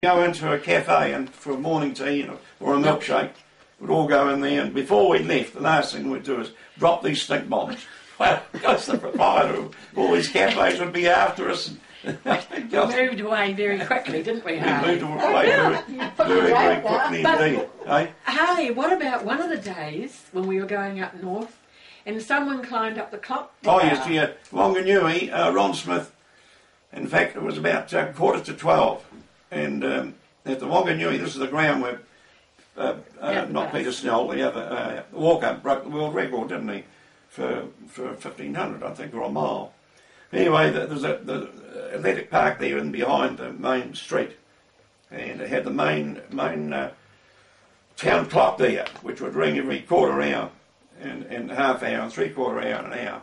Go into a cafe and for a morning tea or a milkshake, we'd all go in there, and before we left, the last thing we'd do is drop these stink bombs. Well, because the proprietor of all these cafes would be after us. We moved away very quickly, didn't we, Harley? We moved away very quickly indeed. Harley, what about one of the days when we were going up north and someone climbed up the clock tower? Oh yes, yeah, Wanganui, Ron Smith. In fact, it was about 11:45, and at the Wanganui, this is the ground where not Peter Snell, the other Walker broke the world record, didn't he, for 1500, I think, or a mile. Anyway, there's the athletic park there and behind the main street, and it had the main town clock there, which would ring every quarter hour, and half hour, and 3/4 hour, and an hour.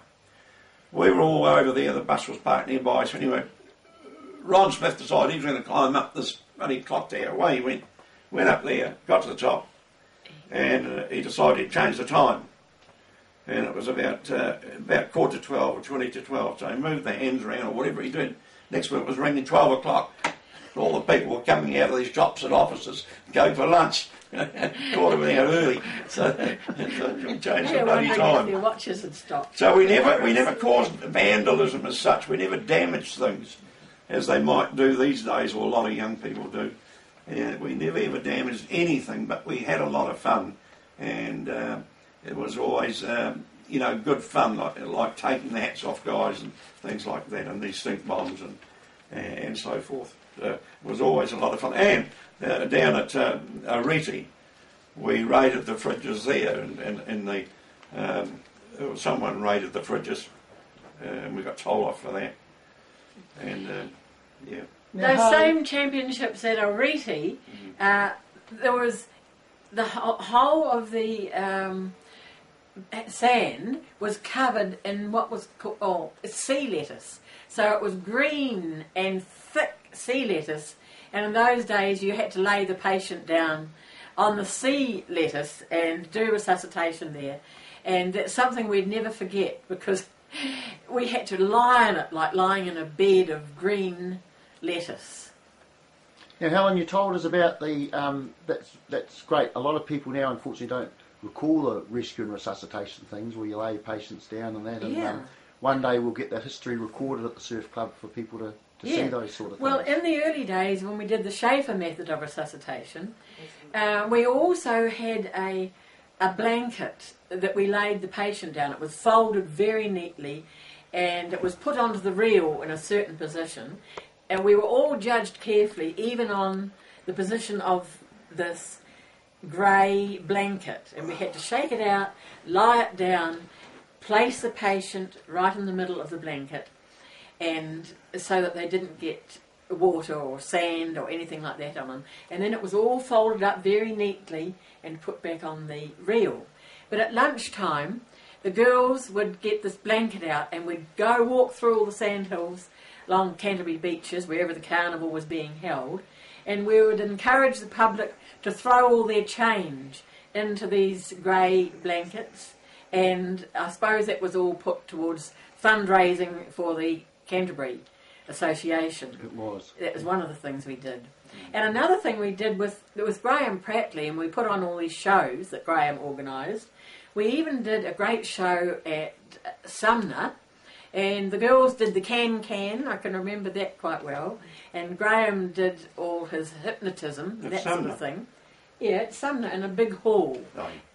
We were all over there. The bus was parked nearby. So anyway, Ron Smith decided he was going to climb up this bloody clock tower. Away he went up there, got to the top, and he decided he'd change the time. And it was about 11:45 or 20 to 12, so he moved the hands around or whatever he did. Next minute it was ringing 12 o'clock. All the people were coming out of these shops and offices, going for lunch. Caught him out early, so we changed the bloody time. Their watches had stopped. So we never caused vandalism as such. We never damaged things, as they might do these days, or a lot of young people do. And we never ever damaged anything, but we had a lot of fun, and it was always good fun, like taking the hats off guys and things like that, and these stink bombs and so forth. It was always a lot of fun. And down at Ariti, we raided the fridges there, and someone raided the fridges, and we got told off for that. And yeah. Those same championships at Ariti, there was the whole of the sand was covered in what was called sea lettuce. So it was green and thick sea lettuce, and in those days you had to lay the patient down on the sea lettuce and do resuscitation there. And that's something we'd never forget, because we had to lie on it like lying in a bed of green lettuce. Now, Helen, you told us about the that's great. A lot of people now unfortunately don't recall the rescue and resuscitation things where you lay patients down and that, and one day we'll get that history recorded at the Surf Club for people to see those sort of things. Well, in the early days when we did the Schaefer method of resuscitation, we also had a blanket that we laid the patient down. It was folded very neatly, and it was put onto the reel in a certain position, and we were all judged carefully, even on the position of this grey blanket, and we had to shake it out, lie it down, place the patient right in the middle of the blanket, and so that they didn't get water or sand or anything like that on them. And then it was all folded up very neatly and put back on the reel. But at lunchtime, the girls would get this blanket out and we'd go walk through all the sandhills along Canterbury beaches, wherever the carnival was being held, and we would encourage the public to throw all their change into these grey blankets, and I suppose that was all put towards fundraising for the Canterbury Association. It was. That was one of the things we did. And another thing we did with Graham Prattley, and we put on all these shows that Graham organised. We even did a great show at Sumner, and the girls did the can, I can remember that quite well, and Graham did all his hypnotism, that sort of thing. Yeah, at Sumner in a big hall,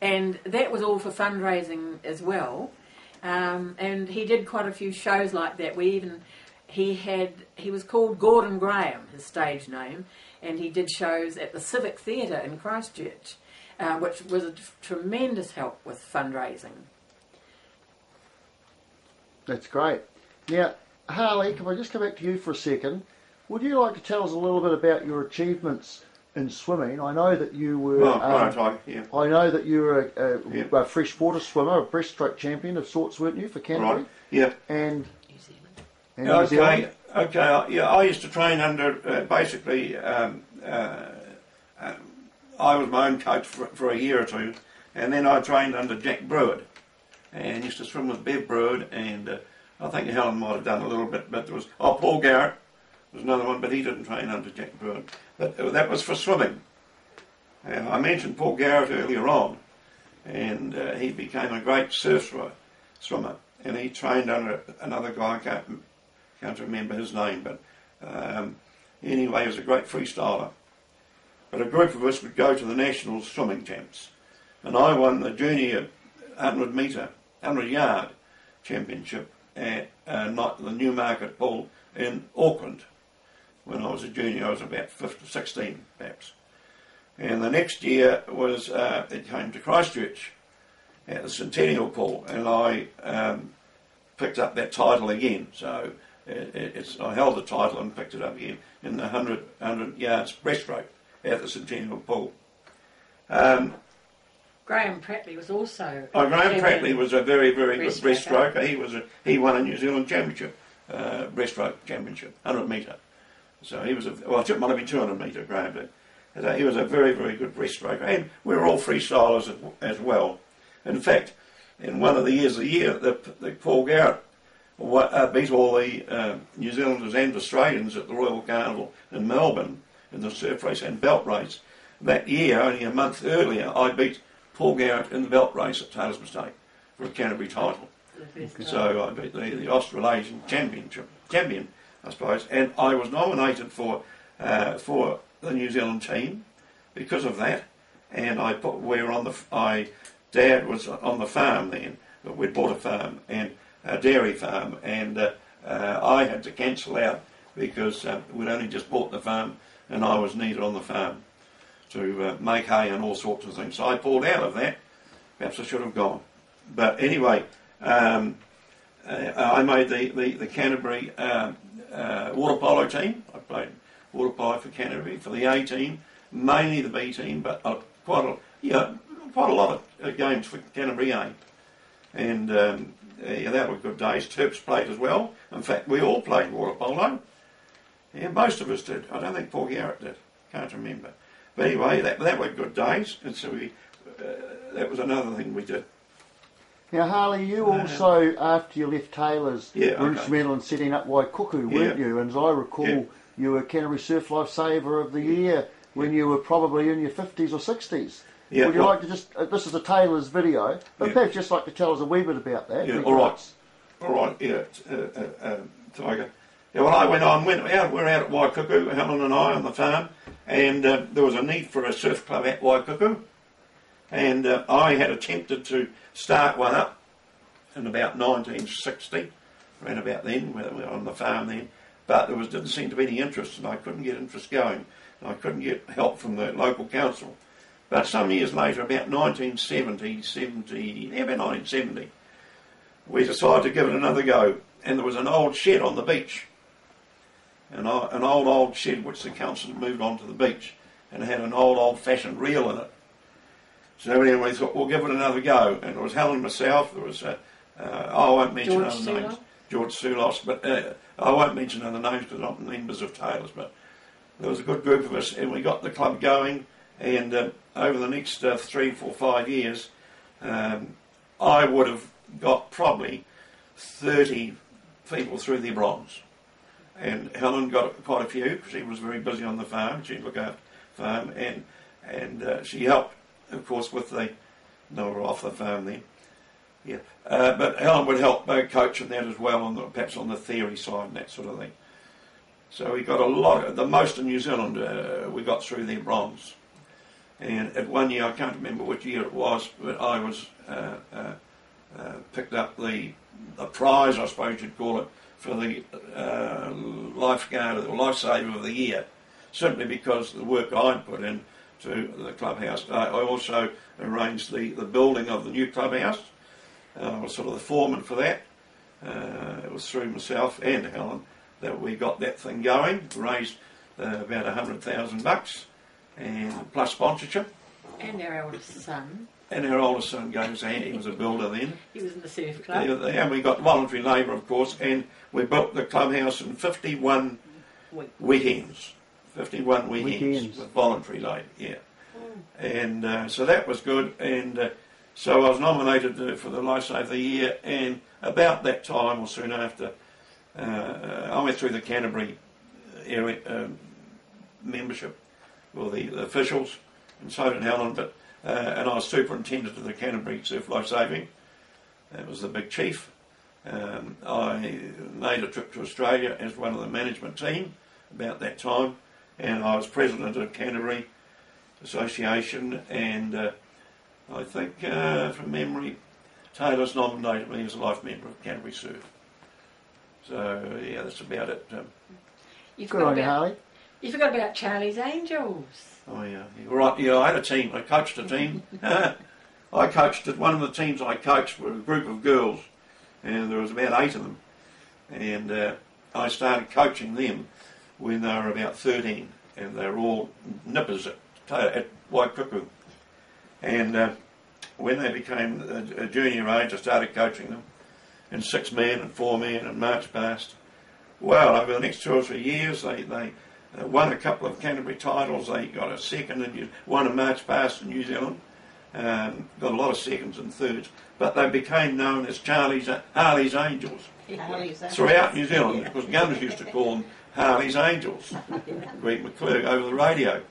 and that was all for fundraising as well. And he did quite a few shows like that. He was called Gordon Graham, his stage name, and he did shows at the Civic Theatre in Christchurch, which was a tremendous help with fundraising. That's great. Now, Harley, can I just come back to you for a second? Would you like to tell us a little bit about your achievements in swimming? I know that you were. I know that you were a freshwater swimmer, a breaststroke champion of sorts, weren't you, for Canterbury? Right. Yeah. And New Zealand. Okay. Yeah, I used to train under basically. I was my own coach for a year or two, and then I trained under Jack Brewer, and used to swim with Bev Brewer, and I think Helen might have done a little bit, but there was Paul Garrett was another one, but he didn't train under Jack Brewer. But that was for swimming. I mentioned Paul Garrett earlier on, and he became a great surf swimmer, and he trained under another guy, I can't remember his name, but anyway, he was a great freestyler. But a group of us would go to the national swimming champs, and I won the junior 100 yard championship at the Newmarket Pool in Auckland. When I was a junior, I was about 16 perhaps. And the next year was it came to Christchurch at the Centennial Pool, and I picked up that title again. So I held the title and picked it up again in the 100 yards breaststroke at the Centennial Pool. Graham Pratley was also. Graham Pratley was a very, very good breaststroker. He won a New Zealand championship, breaststroke championship, 100 metre. So he was it might have been 200 metre, Graham did. He was a very, very good breaststroker, and we were all freestylers as well. In fact, in one of the years that Paul Garrett beat all the New Zealanders and Australians at the Royal Carnival in Melbourne in the surf race and belt race. That year, only a month earlier, I beat Paul Garrett in the belt race at Taylor's Mistake for a Canterbury title. So I beat the Australasian champion, I suppose, and I was nominated for the New Zealand team because of that. And Dad was on the farm then. We'd bought a farm, and a dairy farm, and I had to cancel out because we'd only just bought the farm, and I was needed on the farm to make hay and all sorts of things. So I pulled out of that. Perhaps I should have gone. But anyway, I made the Canterbury water polo team. I played water polo for Canterbury, for the A team, mainly the B team, but quite a lot of games for Canterbury A. And that were good days. Terps played as well. In fact, we all played water polo. Yeah, most of us did. I don't think Paul Garrett did. Can't remember. But anyway, that were good days, and so that was another thing we did. Now, Harley, you also, after you left Taylor's, were instrumental in setting up Waikuku, weren't you? And as I recall, you were Canterbury Surf Lifesaver of the Year when you were probably in your 50s or 60s. Would you like to just, this is a Taylor's video, but perhaps just like to tell us a wee bit about that. Yeah, all right, Tiger. Yeah, well, we're out at Waikuku, Helen and I, on the farm, and there was a need for a surf club at Waikuku, and I had attempted to start one up in about 1960, around about then, we were on the farm then, but there didn't seem to be any interest, and I couldn't get interest going, and I couldn't get help from the local council. But some years later, about 1970, we decided to give it another go, and there was an old shed on the beach, an old shed which the council had moved onto the beach, and it had an old-fashioned reel in it. So anyway, we thought, we'll give it another go, and it was Helen and myself, there was, I won't mention other names, George Sulos, but I won't mention other names because I'm members of Taylor's, but there was a good group of us, and we got the club going, and over the next 3, 4, 5 years, I would have got probably 30 people through their bronze. And Helen got quite a few because she was very busy on the farm. She'd look after the farm, and she helped, of course, with they were off the farm then. Yeah, but Helen would help coach in that as well, perhaps on the theory side and that sort of thing. So we got the most in New Zealand we got through their bronze. And at one year, I can't remember which year it was, but I was picked up the prize, I suppose you'd call it, for the lifeguard or lifesaver of the year, simply because of the work I'd put in to the clubhouse. I also arranged the building of the new clubhouse. I was sort of the foreman for that. It was through myself and Helen that we got that thing going, raised about $100,000, and plus sponsorship. And our oldest son. And our oldest son goes there. He was a builder then. He was in the surf club. And we got voluntary labour, of course, and we built the clubhouse in 51 weekends. 51 weekends with voluntary labour, yeah. And so that was good, and so I was nominated for the Lifesaver of the Year, and about that time, or soon after, I went through the Canterbury area membership, for the officials, and so did Helen. But and I was superintendent of the Canterbury Surf Life Saving. That was the big chief. I made a trip to Australia as one of the management team about that time, and I was president of Canterbury Association, and I think from memory Taylor's nominated me as a life member of Canterbury Surf. So yeah, that's about it. Good on you, Harley. You forgot about Charlie's Angels. Oh yeah, right. Yeah, I had a team. I coached a team. I coached one of the teams I coached were a group of girls, and there was about 8 of them, and I started coaching them when they were about 13, and they were all nippers at Waikuku. And when they became a junior age, I started coaching them in 6-man and 4-man and march past. Well, over the next 2 or 3 years, they won a couple of Canterbury titles. They got a second and won a march past in New Zealand. Got a lot of seconds and thirds, but they became known as Harley's Angels throughout New Zealand, because gunners used to call them Harley's Angels. Greg McClurg over the radio,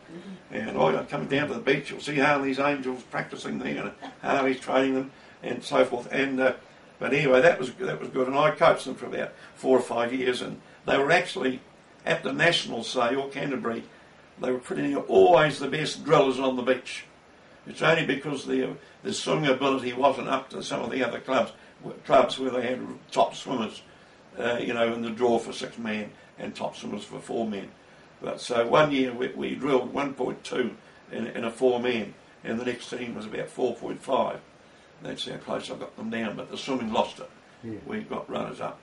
and I come down to the beach, you'll see Harley's Angels practising there, and Harley's training them, and so forth. And but anyway, that was good, and I coached them for about 4 or 5 years, and they were actually at the Nationals, say, or Canterbury, they were pretty near always the best drillers on the beach. It's only because the swimming ability wasn't up to some of the other clubs where they had top swimmers, in the draw for 6-man and top swimmers for 4-man. But so one year we drilled 1.2 in a 4-man, and the next team was about 4.5. That's how close I got them down. But the swimming lost it. Yeah. We got runners up,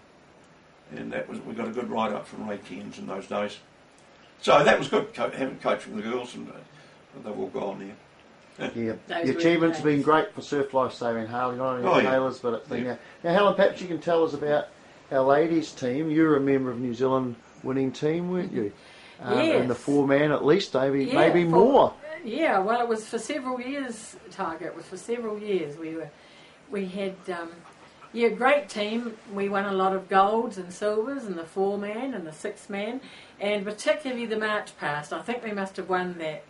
and we got a good ride up from Ray Cairns in those days. So that was good having coaching the girls, and they've all gone now. Yeah, the achievements have been great for Surf Life Saving, Harley, not only Taylor's, but it's been. Now, Helen, perhaps you can tell us about our ladies' team. You were a member of New Zealand winning team, weren't you? Yes. In the 4-man, at least, maybe more. Yeah, well, it was for several years, Tiger. It was for several years. We had a great team. We won a lot of golds and silvers in the 4-man and the 6-man, and particularly the march past. I think we must have won that.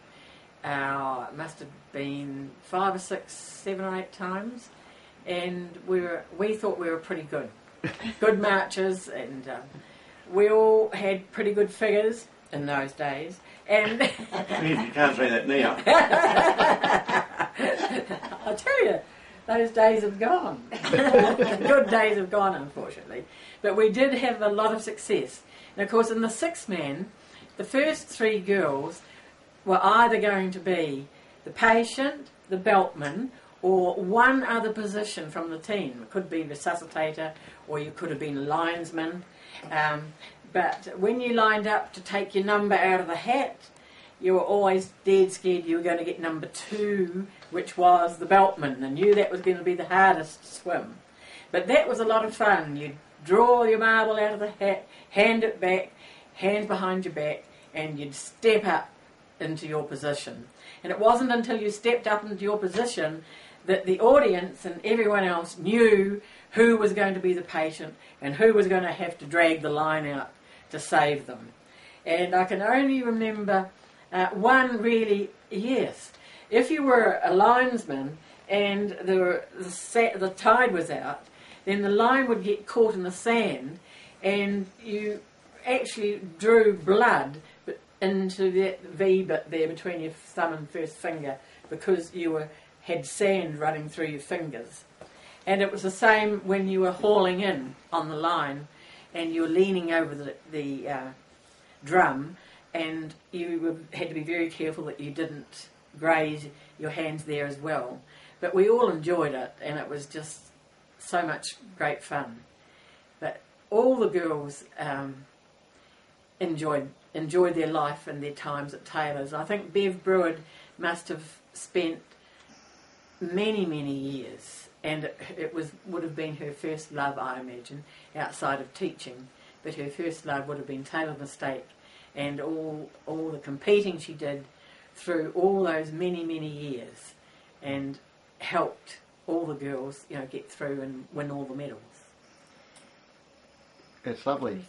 It must have been 5 or 6, 7 or 8 times, and we thought we were pretty good marchers, and we all had pretty good figures in those days. And you can't say that now. I tell you, those days have gone. Good days have gone, unfortunately. But we did have a lot of success. And of course, in the 6-man, the first 3 girls were either going to be the patient, the beltman, or one other position from the team. It could be resuscitator, or you could have been a linesman. But when you lined up to take your number out of the hat, you were always dead scared you were going to get number 2, which was the beltman, and knew that was going to be the hardest swim. But that was a lot of fun. You'd draw your marble out of the hat, hand it back, hands behind your back, and you'd step up into your position. And it wasn't until you stepped up into your position that the audience and everyone else knew who was going to be the patient and who was going to have to drag the line out to save them. And I can only remember one really, yes, if you were a linesman and the tide was out, then the line would get caught in the sand, and you actually drew blood into that V-bit there between your thumb and first finger, because you had sand running through your fingers. And it was the same when you were hauling in on the line, and you were leaning over the drum, and you had to be very careful that you didn't graze your hands there as well. But we all enjoyed it, and it was just so much great fun. But all the girls enjoyed their life and their times at Taylor's. I think Bev Breward must have spent many, many years, and it would have been her first love, I imagine, outside of teaching. But her first love would have been Taylor Mistake, and all the competing she did through all those many, many years, and helped all the girls, get through and win all the medals. That's lovely.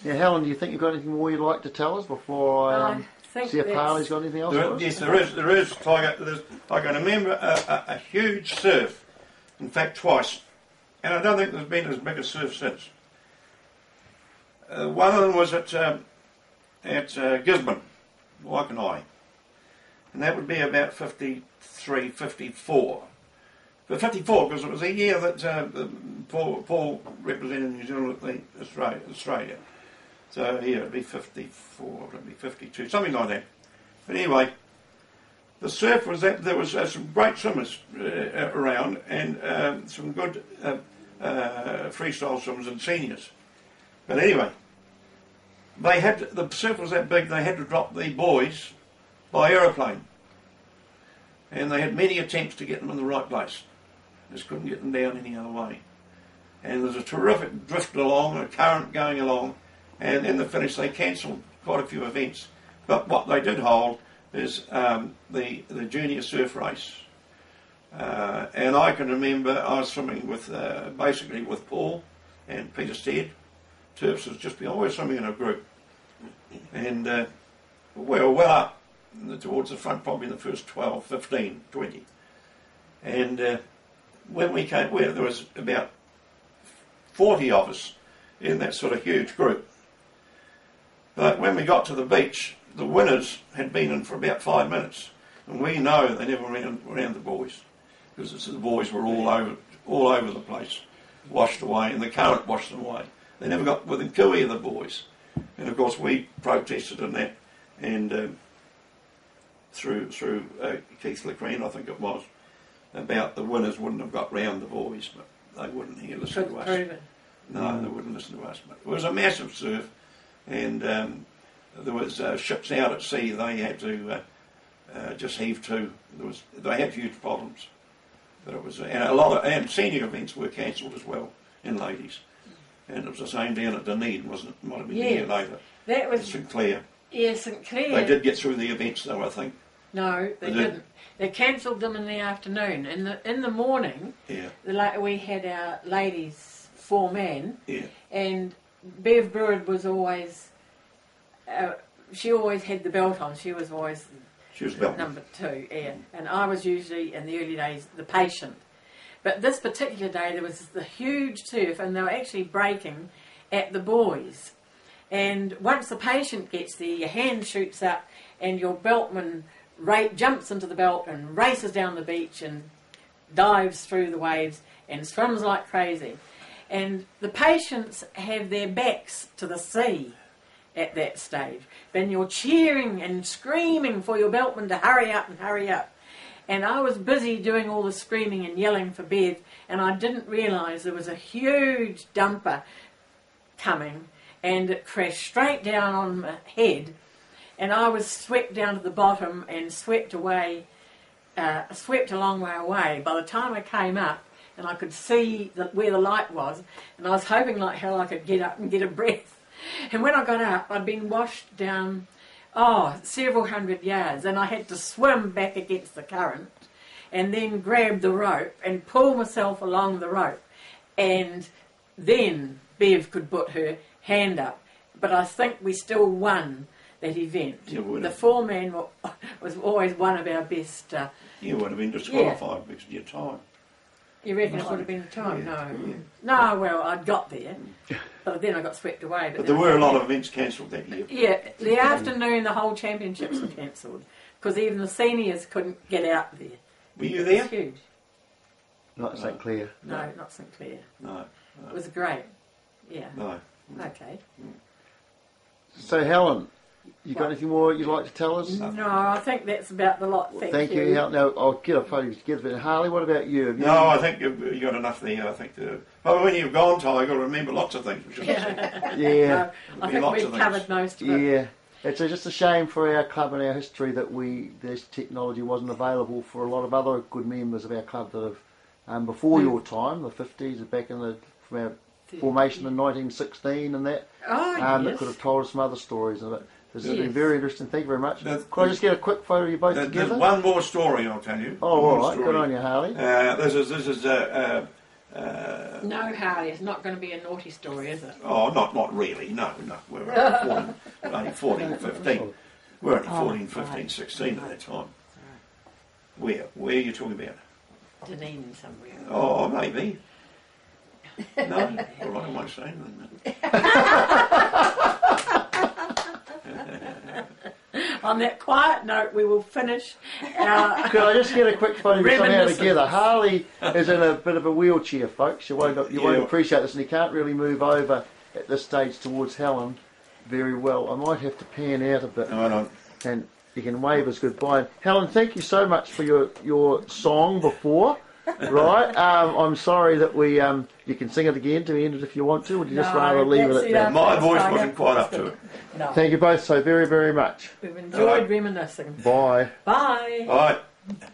Now, Helen, do you think you've got anything more you'd like to tell us before I think see if Harley's got anything else for us. Yes, there is. I can remember a huge surf, in fact twice, and I don't think there's been as big a surf since. One of them was at Gisborne, Waikanae, and that would be about 53, 54. But 54, because it was a year that Paul represented New Zealand at Australia. So here it'd be 54, it'd be 52, something like that. But anyway, the surf was that there was some great swimmers around, and some good freestyle swimmers and seniors. But anyway, the surf was that big they had to drop the boys by aeroplane, and they had many attempts to get them in the right place. Just couldn't get them down any other way. And there's a terrific drift along, a current going along, and in the finish they cancelled quite a few events. But what they did hold is the junior surf race. And I can remember I was swimming with basically with Paul and Peter Stead. Turfs was just always swimming in a group. And we were well up towards the front, probably in the first 12, 15, 20. And when we came, there was about 40 of us in that sort of huge group. But when we got to the beach, the winners had been in for about 5 minutes, and we know they never ran around the boys, because the boys were all over the place, washed away, and the current washed them away. They never got within cooey of the boys, and of course we protested in that, and through Keith Lecreen, I think it was, about the winners wouldn't have got round the boys, but they wouldn't listen to us. No, they wouldn't listen to us. But it was a massive surf, and there was ships out at sea. They had to just heave to. They had huge problems, but it was and senior events were cancelled as well in ladies, and it was the same down at Dunedin, wasn't it? Might have been a year later. That was St Clair. Yeah, St Clair. They did get through the events though, I think. No, they didn't. They cancelled them in the afternoon. In the morning, we had our ladies 4-man, and Bev Bird was always. She always had the belt on. She was always number 2, and I was usually in the early days the patient. But this particular day there was the huge surf, and they were actually breaking at the buoys. And once the patient gets there, your hand shoots up, and your beltman jumps into the belt and races down the beach and dives through the waves and swims like crazy. And the patients have their backs to the sea at that stage. Then you're cheering and screaming for your beltman to hurry up and hurry up. And I was busy doing all the screaming and yelling for Bev, and I didn't realise there was a huge dumper coming, and it crashed straight down on my head. And I was swept down to the bottom and swept a long way away. By the time I came up and I could see where the light was, and I was hoping like hell I could get up and get a breath. And when I got up, I'd been washed down, several hundred yards, and I had to swim back against the current and then grab the rope and pull myself along the rope. And then Bev could put her hand up. But I think we still won that event. The 4-man was always one of our best. You would have been disqualified because of your time. You reckon it would have been the time? No, well, I'd got there, but then I got swept away. But there were a lot of events cancelled that year. Yeah, the afternoon the whole championships were cancelled because even the seniors couldn't get out there. Were you there? It was huge. Not St Clair. No, not St Clair. No. It was great. Yeah. No. Okay. So Helen, you got anything more you'd like to tell us? No, I think that's about the lot. Thank you. Helen. Now I'll get a photo together. But Harley, what about you? No, I think you got enough there. I think. Well, when you've gone, Ty, you've got to remember lots of things. Yeah. No, I think we've covered most of it. Yeah. It's just a shame for our club and our history that this technology wasn't available for a lot of other good members of our club that have before your time, the 50s, back in from our formation in 1916 and that. That could have told us some other stories of it. This has been very interesting. Thank you very much. Could I just get a quick photo of you both together? There's one more story I'll tell you. Oh, all right. Good on you, Harley. This is no, Harley, it's not going to be a naughty story, is it? Oh, not really. No. We're only 14, 15. We were only 14, 15, 16 at that time. Where are you talking about? Dunedin somewhere. Oh, maybe. No? All right, I won't say anything. On that quiet note, we will finish our... Could I just get a quick photo somehow together? Harley is in a bit of a wheelchair, folks. You won't appreciate this, and he can't really move over at this stage towards Helen very well. I might have to pan out a bit. No. And you can wave us goodbye. Helen, thank you so much for your song before. Right, I'm sorry that we you can sing it again to end it if you want to, or would you just rather leave it at that? My voice wasn't quite up to it. No. Thank you both so very, very much. We've enjoyed reminiscing. Bye. Bye. Bye.